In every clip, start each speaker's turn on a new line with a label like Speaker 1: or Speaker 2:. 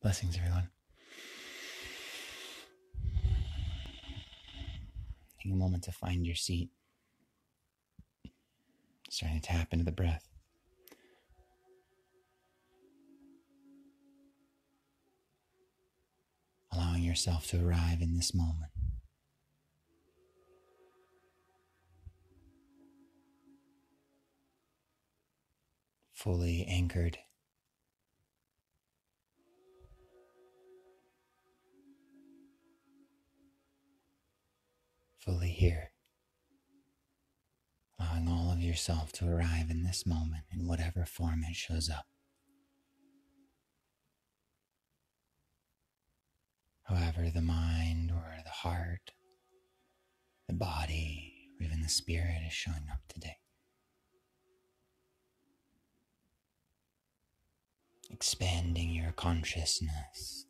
Speaker 1: Blessings, everyone. Take a moment to find your seat. Starting to tap into the breath. Allowing yourself to arrive in this moment. Fully anchored. Fully here. Allowing all of yourself to arrive in this moment in whatever form it shows up. However the mind or the heart, the body, or even the spirit is showing up today. Expanding your consciousness,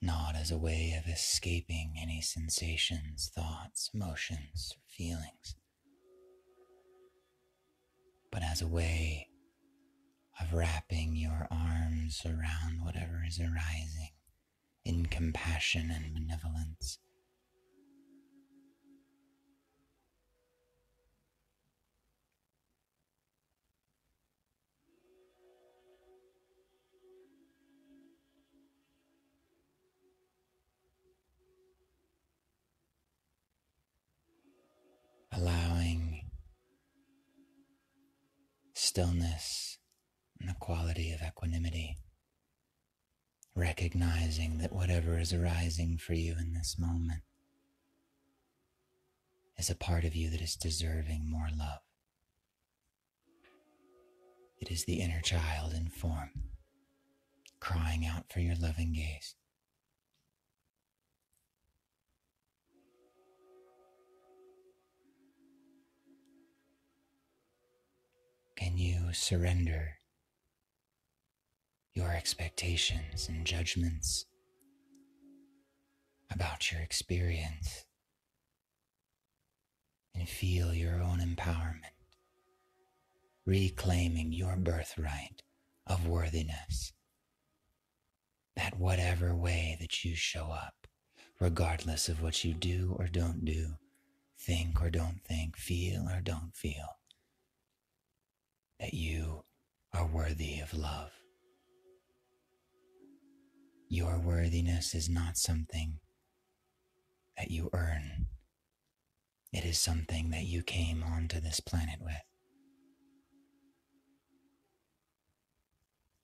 Speaker 1: not as a way of escaping any sensations, thoughts, emotions, or feelings, but as a way of wrapping your arms around whatever is arising in compassion and benevolence. Allowing stillness and the quality of equanimity, recognizing that whatever is arising for you in this moment is a part of you that is deserving more love. It is the inner child in form, crying out for your loving gaze. Can you surrender your expectations and judgments about your experience and feel your own empowerment, reclaiming your birthright of worthiness, that whatever way that you show up, regardless of what you do or don't do, think or don't think, feel or don't feel, that you are worthy of love. Your worthiness is not something that you earn. It is something that you came onto this planet with.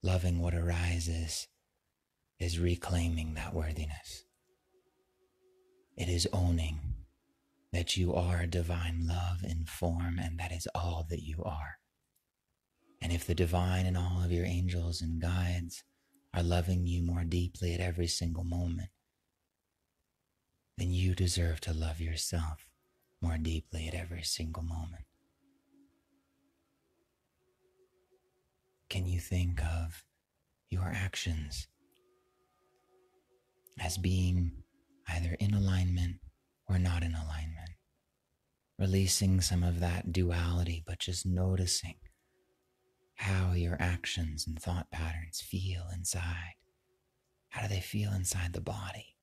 Speaker 1: Loving what arises is reclaiming that worthiness. It is owning that you are divine love in form, and that is all that you are. And if the divine and all of your angels and guides are loving you more deeply at every single moment, then you deserve to love yourself more deeply at every single moment. Can you think of your actions as being either in alignment or not in alignment? Releasing some of that duality, but just noticing how your actions and thought patterns feel inside. How do they feel inside the body?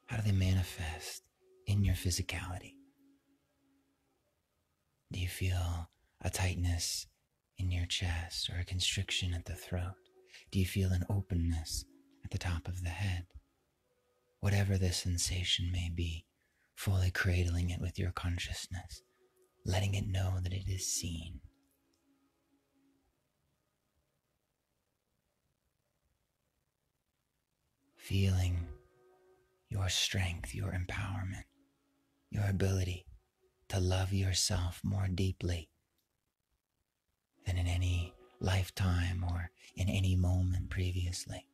Speaker 1: How do they manifest in your physicality? Do you feel a tightness in your chest or a constriction at the throat? Do you feel an openness at the top of the head? Whatever the sensation may be, fully cradling it with your consciousness, letting it know that it is seen. Feeling your strength, your empowerment, your ability to love yourself more deeply than in any lifetime or in any moment previously.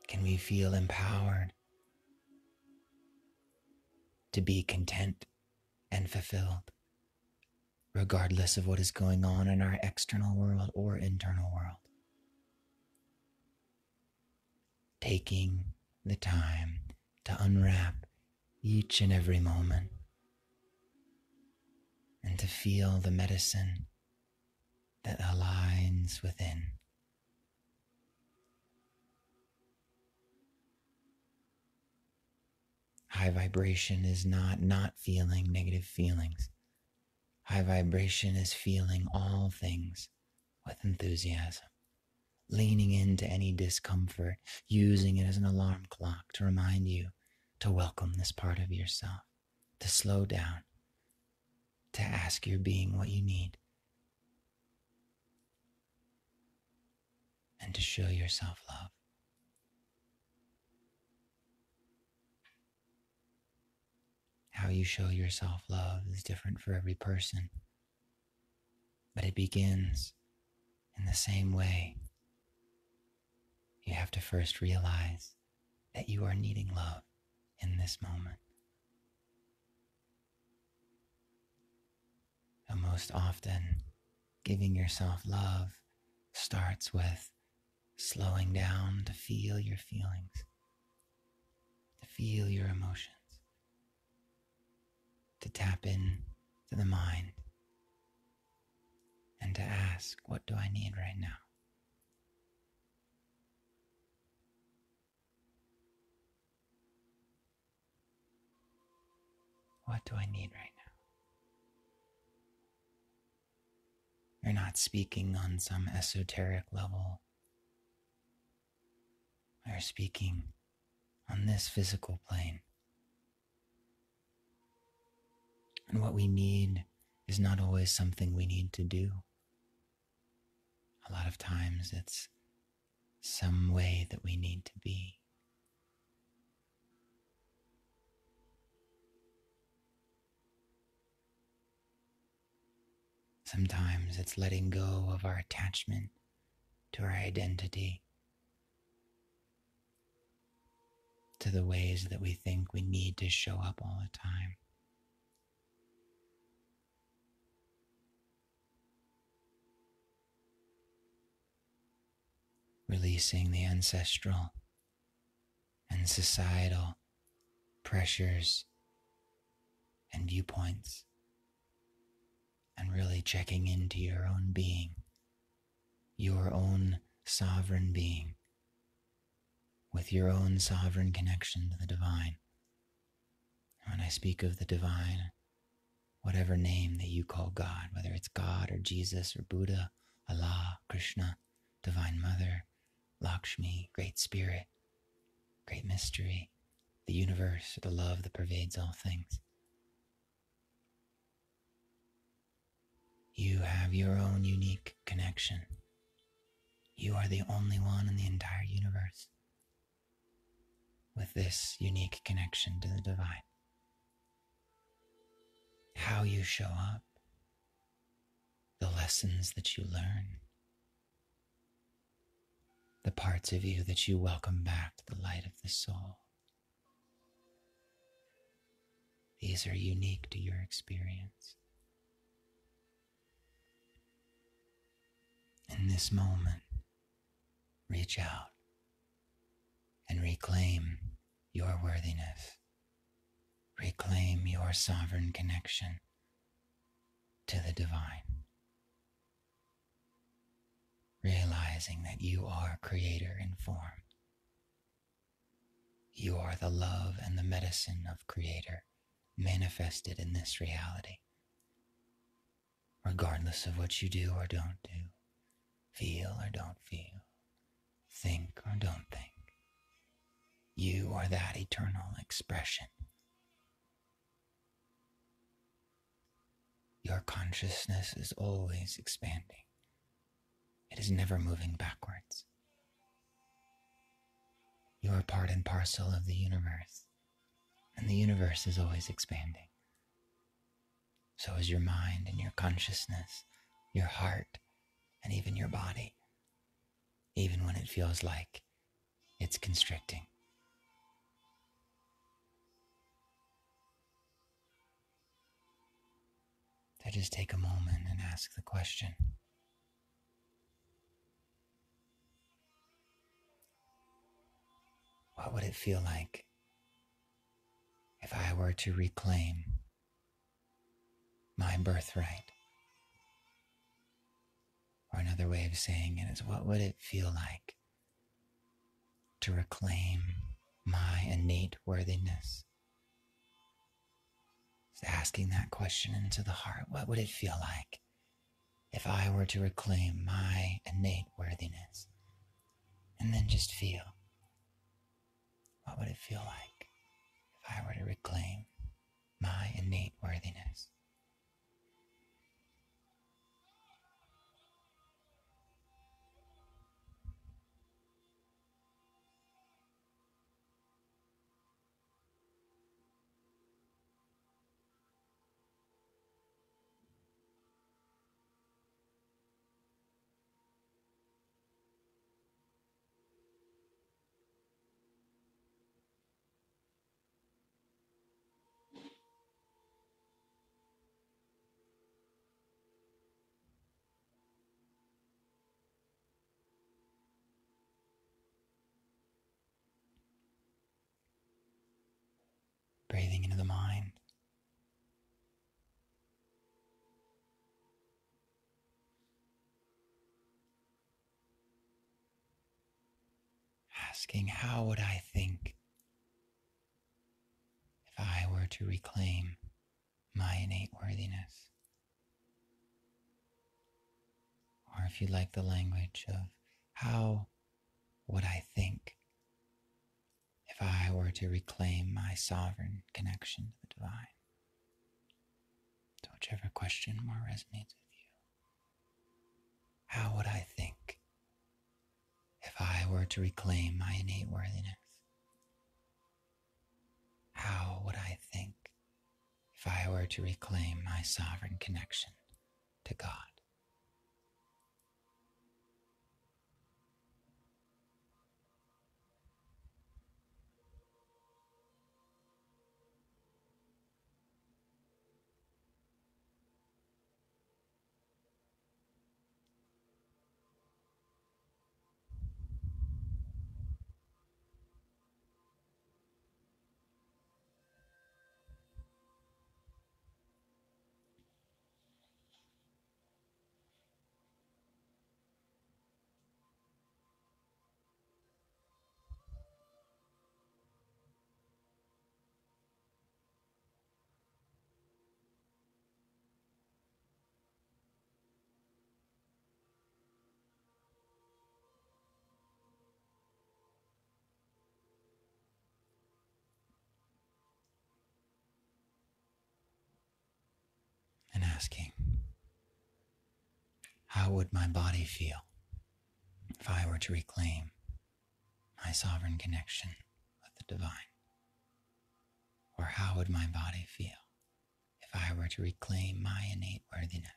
Speaker 1: Can we feel empowered to be content and fulfilled, regardless of what is going on in our external world or internal world? Taking the time to unwrap each and every moment and to feel the medicine that aligns within. High vibration is not feeling negative feelings. High vibration is feeling all things with enthusiasm, leaning into any discomfort, using it as an alarm clock to remind you to welcome this part of yourself, to slow down, to ask your being what you need, and to show yourself love. How you show yourself love is different for every person, but it begins in the same way. You have to first realize that you are needing love in this moment. And most often, giving yourself love starts with slowing down to feel your feelings, to feel your emotions, to tap in to the mind, and to ask, what do I need right now? What do I need right now? You're not speaking on some esoteric level. You're speaking on this physical plane. And what we need is not always something we need to do. A lot of times it's some way that we need to be. Sometimes it's letting go of our attachment to our identity, to the ways that we think we need to show up all the time. Releasing the ancestral and societal pressures and viewpoints, and really checking into your own being, your own sovereign being, with your own sovereign connection to the divine. When I speak of the divine, whatever name that you call God, whether it's God or Jesus or Buddha, Allah, Krishna, Divine Mother, Lakshmi, Great Spirit, Great Mystery, the universe, or the love that pervades all things. You have your own unique connection. You are the only one in the entire universe with this unique connection to the divine. How you show up, the lessons that you learn, the parts of you that you welcome back to the light of the soul. These are unique to your experience. In this moment, reach out and reclaim your worthiness. Reclaim your sovereign connection to the divine. Realizing that you are creator in form. You are the love and the medicine of creator manifested in this reality. Regardless of what you do or don't do, feel or don't feel, think or don't think, you are that eternal expression. Your consciousness is always expanding. It is never moving backwards. You are part and parcel of the universe, and the universe is always expanding. So is your mind and your consciousness, your heart, and even your body, even when it feels like it's constricting. So just take a moment and ask the question, what would it feel like if I were to reclaim my birthright. Or another way of saying it is, what would it feel like to reclaim my innate worthiness? Just asking that question into the heart. What would it feel like if I were to reclaim my innate worthiness? And then just feel, what would it feel like if I were to reclaim my innate worthiness? Breathing into the mind. Asking, how would I think if I were to reclaim my innate worthiness? Or if you like the language of, how would I think if I were to reclaim my sovereign connection to the divine? So whichever question more resonates with you. How would I think if I were to reclaim my innate worthiness? How would I think if I were to reclaim my sovereign connection to God? And asking, how would my body feel if I were to reclaim my sovereign connection with the divine? Or how would my body feel if I were to reclaim my innate worthiness?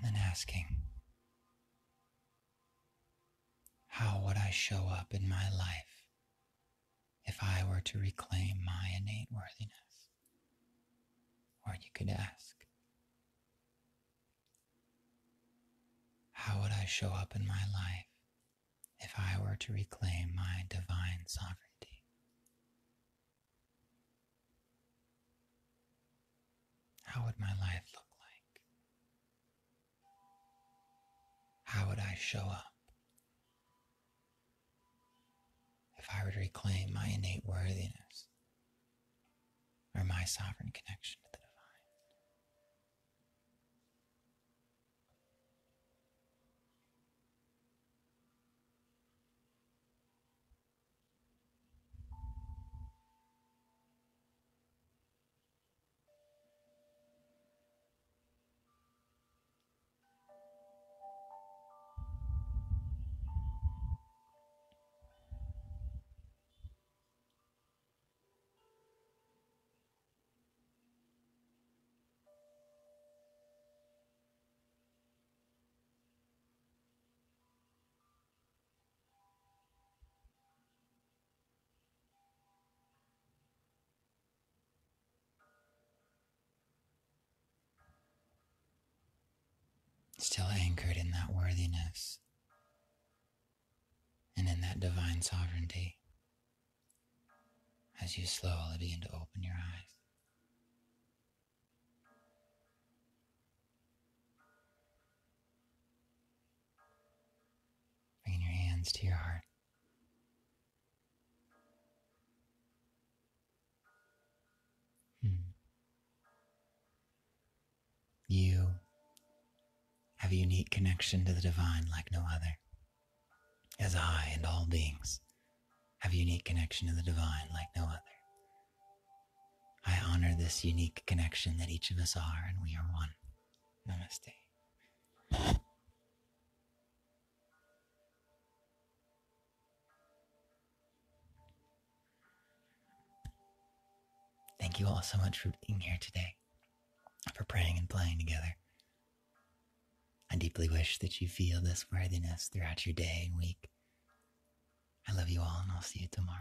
Speaker 1: And then asking, how would I show up in my life if I were to reclaim my innate worthiness? Or you could ask, how would I show up in my life if I were to reclaim my divine sovereignty? would my life look like? How would I show up if I were to reclaim my innate worthiness or my sovereign connection to the divine? Still anchored in that worthiness and in that divine sovereignty, as you slowly begin to open your eyes. Bringing your hands to your heart. You have a unique connection to the divine like no other, as I and all beings have a unique connection to the divine like no other. I honor this unique connection that each of us are, and we are one. Namaste. Thank you all so much for being here today, for praying and playing together. I deeply wish that you feel this worthiness throughout your day and week. I love you all, and I'll see you tomorrow.